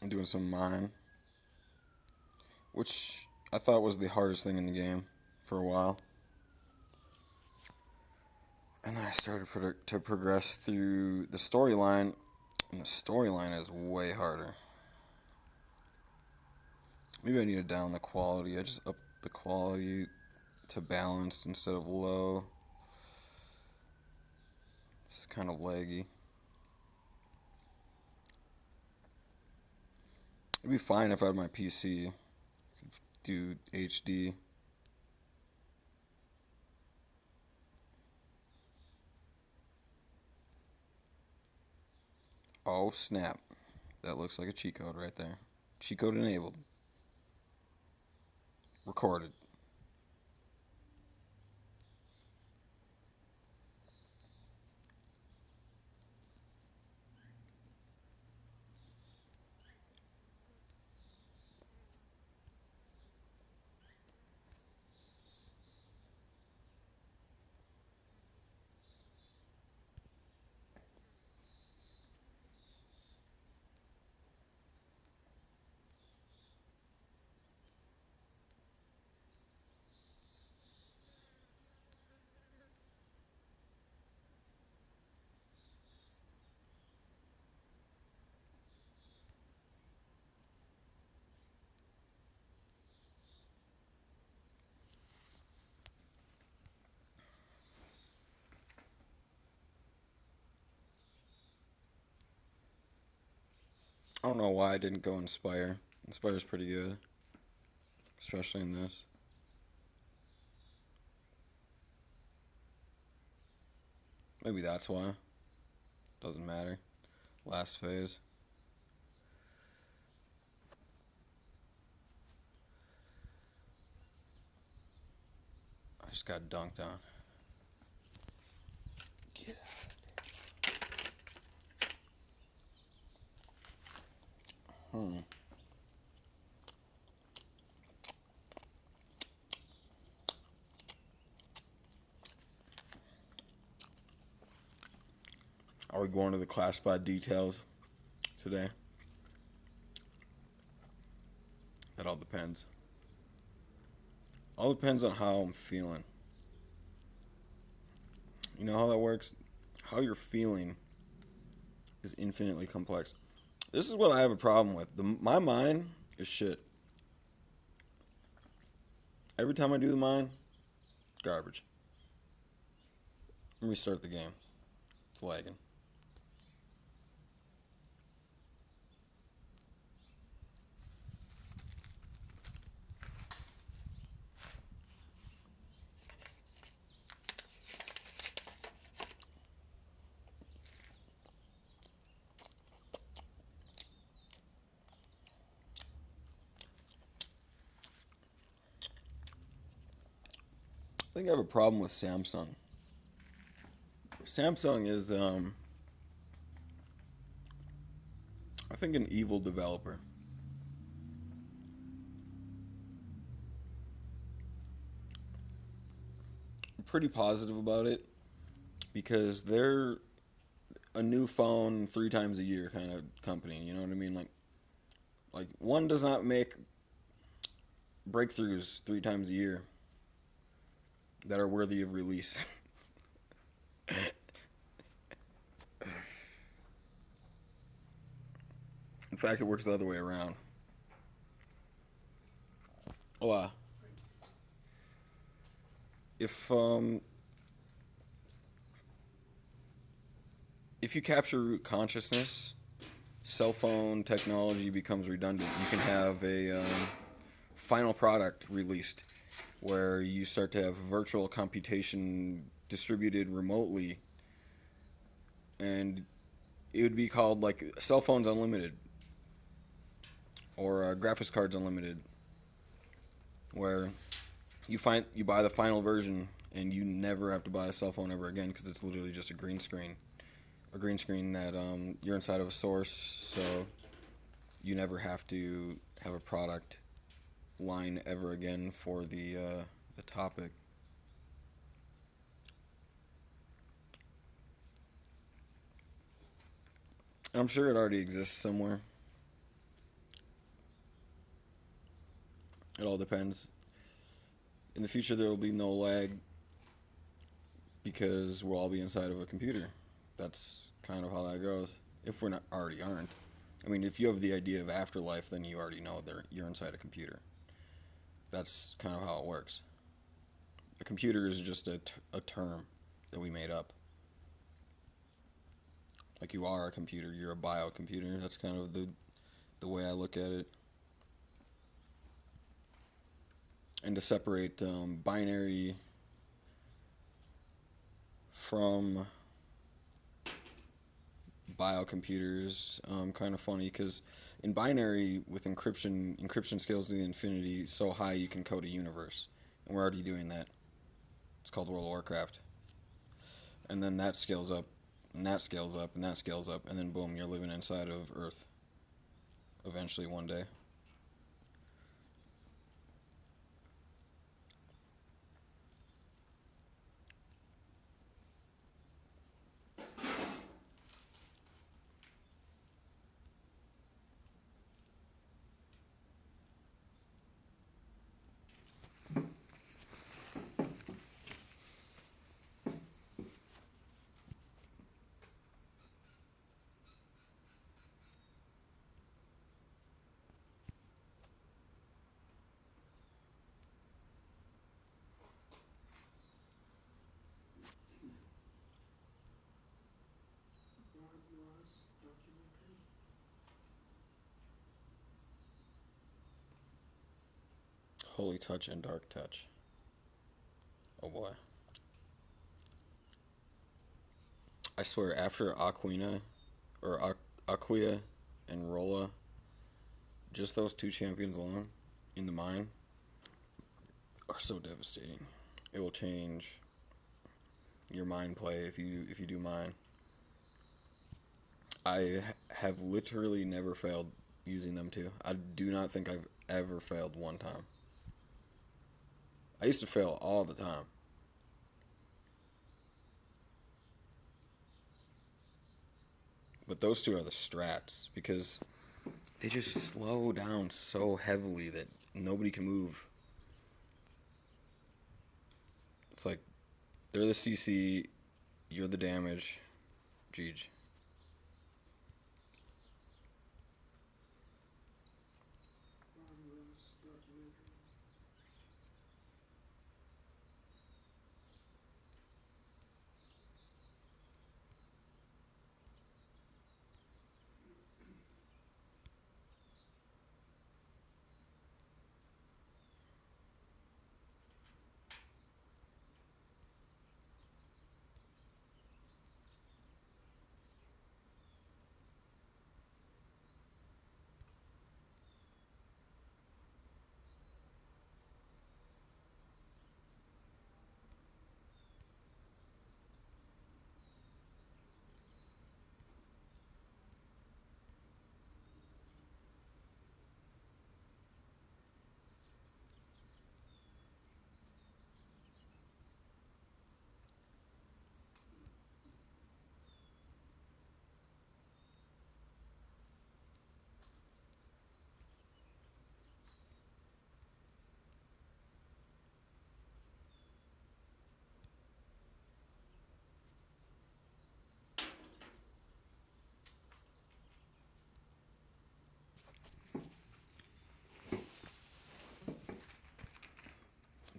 I'm doing some mine, which I thought was the hardest thing in the game for a while. And then I started to progress through the storyline, and the storyline is way harder. Maybe I need to down the quality. I just upped the quality to balanced instead of low. It's kind of laggy. It'd be fine if I had my PC do HD. Oh snap. That looks like a cheat code right there. Cheat code enabled. Recorded. I don't know why I didn't go Inspire. Inspire's pretty good, especially in this. Maybe that's why. Doesn't matter. Last phase. I just got dunked on. Get out. Are we going to the classified details today? That all depends. All depends on how I'm feeling. You know how that works? How you're feeling is infinitely complex. This is what I have a problem with. My mind is shit. Every time I do the mind, garbage. Let me restart the game. It's lagging. I think I have a problem with Samsung. Samsung is, I think, an evil developer. I'm pretty positive about it because they're a new phone 3 times a year kind of company. You know what I mean? Like one does not make breakthroughs 3 times a year that are worthy of release. In fact, it works the other way around. Oh, if if you capture root consciousness, cell phone technology becomes redundant. You can have a final product released where you start to have virtual computation distributed remotely, and it would be called like cell phones unlimited or graphics cards unlimited, where you buy the final version and you never have to buy a cell phone ever again because it's literally just a green screen that you're inside of a source, so you never have to have a product line ever again for the topic. And I'm sure it already exists somewhere. all depends. In the future, there will be no lag because we'll all be inside of a computer. That's kind of how that goes. If we're not already aren't. I mean, if you have the idea of afterlife, then you already know you're inside a computer. That's kind of how it works. A computer is just a term that we made up. Like you are a computer, you're a biocomputer. That's kind of the way I look at it. And to separate binary from biocomputers, kind of funny because in binary with encryption scales to the infinity so high you can code a universe, and we're already doing that. It's called World of Warcraft, and then that scales up, and that scales up, and that scales up, and then boom, you're living inside of Earth. Eventually, one day. Holy touch and dark touch. Oh boy. I swear, after Aquia and Rolla, just those two champions alone in the mine are so devastating. It will change your mind play if you do mine. I have literally never failed using them too. I do not think I've ever failed one time. I used to fail all the time. But those two are the strats because they just slow down so heavily that nobody can move. It's like they're the CC, you're the damage. Jeej.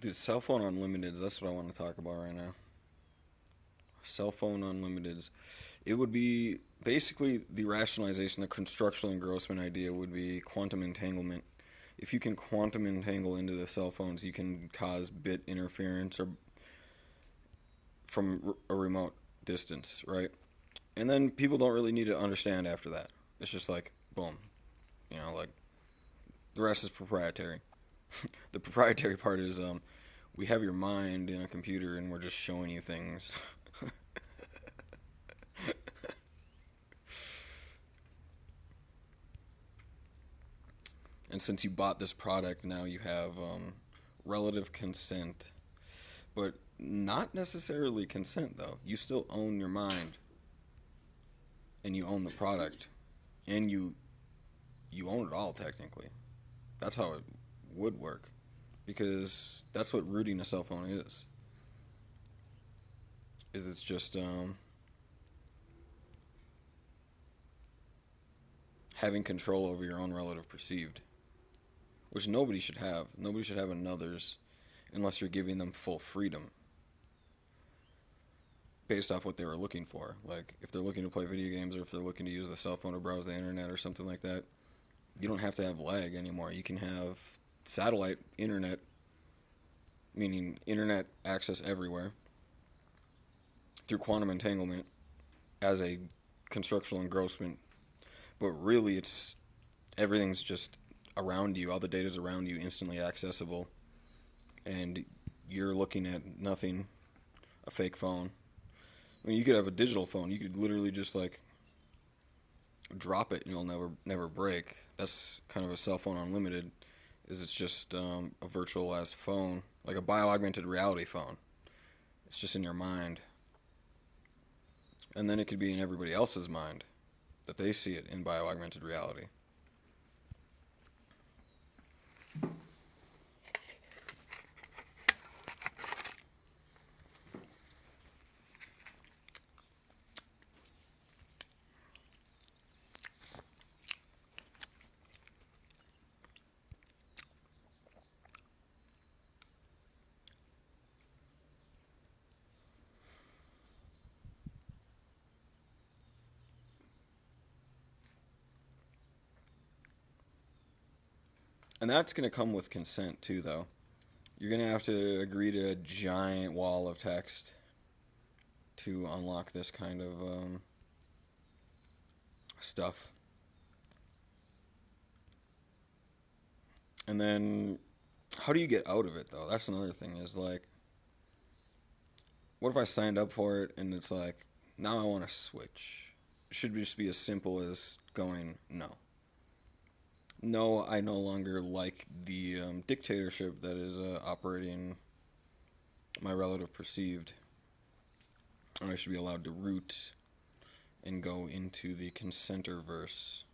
Dude, cell phone unlimiteds, that's what I want to talk about right now. Cell phone unlimiteds. It would be basically the rationalization, the constructional engrossment idea would be quantum entanglement. If you can quantum entangle into the cell phones, you can cause bit interference or from a remote distance, right? And then people don't really need to understand after that. It's just like, boom. Like, the rest is proprietary. The proprietary part is we have your mind in a computer and we're just showing you things. And since you bought this product, now you have relative consent. But not necessarily consent, though. You still own your mind. And you own the product. And you own it all, technically. That's how it would work. because that's what rooting a cell phone is. It's just having control over your own relative perceived, which nobody should have. Nobody should have another's unless you're giving them full freedom based off what they were looking for. Like, if they're looking to play video games or if they're looking to use the cell phone to browse the internet or something like that, you don't have to have lag anymore. You can have satellite internet, meaning internet access everywhere, through quantum entanglement as a constructional engrossment. But really, everything's just around you. All the data's around you, instantly accessible. And you're looking at nothing, a fake phone. I mean, you could have a digital phone. You could literally just, like, drop it and it'll never break. That's kind of a cell phone unlimited, is it's just a virtualized phone, like a bio-augmented reality phone. It's just in your mind. And then it could be in everybody else's mind, that they see it in bio-augmented reality. And that's going to come with consent, too, though. You're going to have to agree to a giant wall of text to unlock this kind of stuff. And then, how do you get out of it, though? That's another thing, is like, what if I signed up for it and it's like, now I want to switch? It should just be as simple as going, no. No, I no longer like the dictatorship that is operating my relative perceived. And I should be allowed to root and go into the consenter-verse.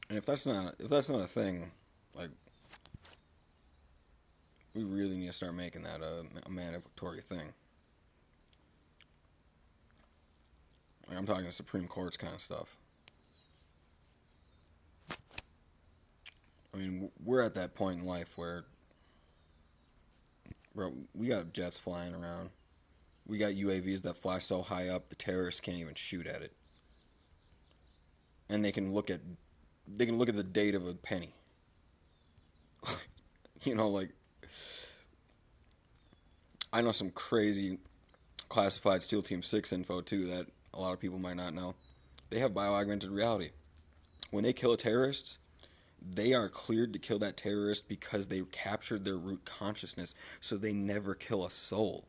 And if that's not a thing, like, we really need to start making that a mandatory thing. Like, I'm talking Supreme Court's kind of stuff. I mean, we're at that point in life where, bro, we got jets flying around. We got UAVs that fly so high up the terrorists can't even shoot at it. And they can look at the date of a penny. You know, like, I know some crazy classified SEAL Team 6 info too that a lot of people might not know. They have bio-augmented reality. When they kill a terrorist, they are cleared to kill that terrorist because they captured their root consciousness, so they never kill a soul.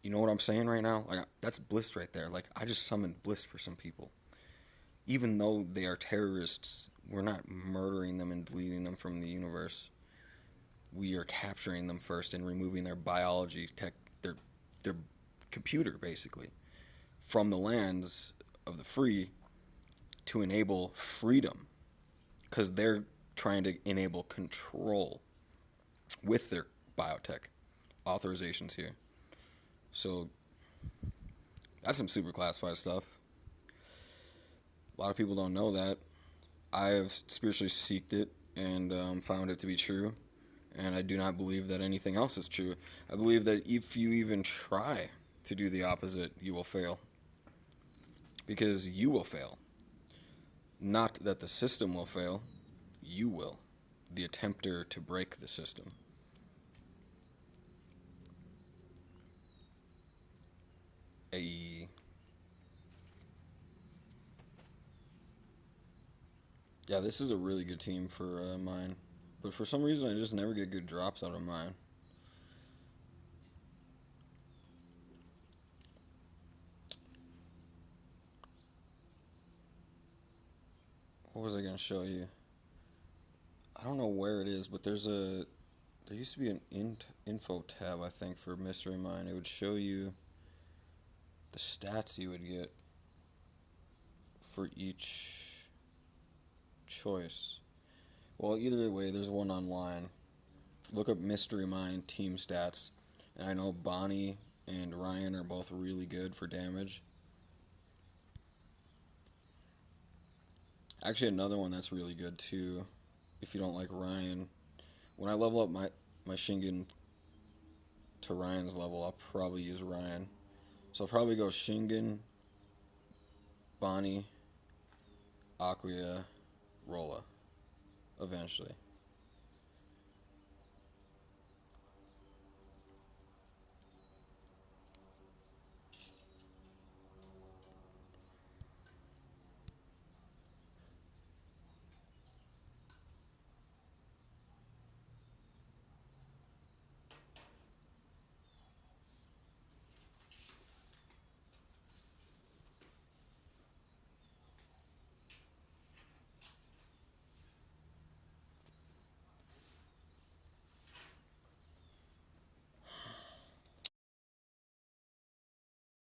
You know what I'm saying right now? Like, that's bliss right there. Like, I just summoned bliss for some people. Even though they are terrorists, we're not murdering them and deleting them from the universe. We are capturing them first and removing their biology, their computer, basically, from the lands of the free to enable freedom, because they're trying to enable control with their biotech authorizations here. So that's some super classified stuff. A lot of people don't know that. I have spiritually seeked it and found it to be true, and I do not believe that anything else is true. I believe that if you even try to do the opposite, you will fail. Because you will fail. Not that the system will fail, you will. The attempter to break the system. Yeah, this is a really good team for mine. But for some reason, I just never get good drops out of mine. What was I going to show you? I don't know where it is, but there used to be an info tab, I think, for Mystery Mine. It would show you the stats you would get for each choice. Well, either way, there's one online. Look up Mystery Mine team stats. And I know Bonnie and Ryan are both really good for damage. Actually, another one that's really good too, if you don't like Ryan. When I level up my Shingen to Ryan's level, I'll probably use Ryan. So I'll probably go Shingen, Bonnie, Aquia, Rolla, eventually.